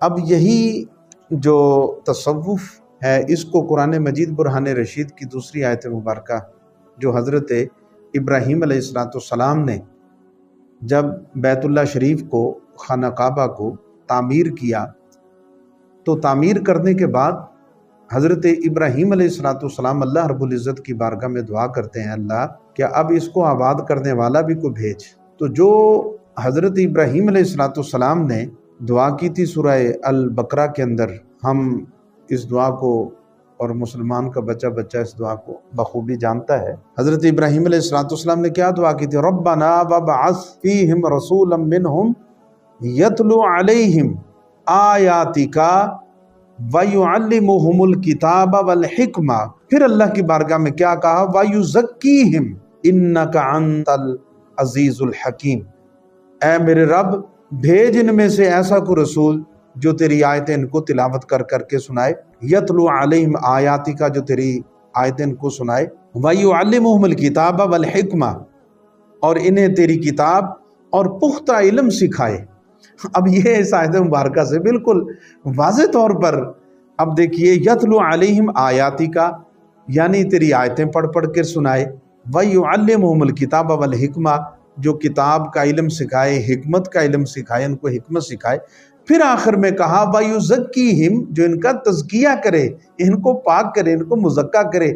اب یہی جو تصوف ہے اس کو قرآن مجید برہان رشید کی دوسری آیت مبارکہ جو حضرت ابراہیم علیہ السلام نے جب بیت اللہ شریف کو خانہ کعبہ کو تعمیر کیا تو تعمیر کرنے کے بعد حضرت ابراہیم علیہ السلام اللہ رب العزت کی بارگاہ میں دعا کرتے ہیں، اللہ کیا اب اس کو آباد کرنے والا بھی کو بھیج۔ تو جو حضرت ابراہیم علیہ السلام نے دعا کی تھی سورہ البقرہ کے اندر، ہم اس دعا کو اور مسلمان کا بچہ بچہ اس دعا کو بخوبی جانتا ہے۔ حضرت ابراہیم علیہ السلام نے کیا دعا کی تھی؟ ربنا وابعث فیہم رسولا منہم یتلو علیہم آیاتک وَيُعَلِّمُهُمُ الْكِتَابَ وَالْحِکْمَةَ۔ پھر اللہ کی بارگاہ میں کیا کہا؟ وَيُزَكِّيهِمْ إِنَّكَ أَنْتَ الْعَزِيزُ الْحَكِيمُ۔ اے میرے رب بھیج ان میں سے ایسا کو رسول جو تیری آیتیں ان کو تلاوت کر کر کے سنائے، یتلو علیہم آیاتک جو تیری آیتیں ان کو سنائے، وَيُعَلِّمُهُمُ الْكِتَابَ وَالْحِکْمَةَ اور انہیں تیری کتاب اور پختہ علم سکھائے۔ اب یہ اس آیت مبارکہ سے بالکل واضح طور پر اب دیکھیے، یتلو علیہم آیاتک یعنی تیری آیتیں پڑھ پڑھ کر سنائے، وَيُعَلِّمُهُمُ الْكِتَابَ وَالْحِکْمَةَ جو کتاب کا علم سکھائے، حکمت کا علم سکھائے، ان کو حکمت سکھائے۔ پھر آخر میں کہا وَيُزَكِّيهِمْ جو ان کا تزکیہ کرے، ان کو پاک کرے، ان کو مزکہ کرے۔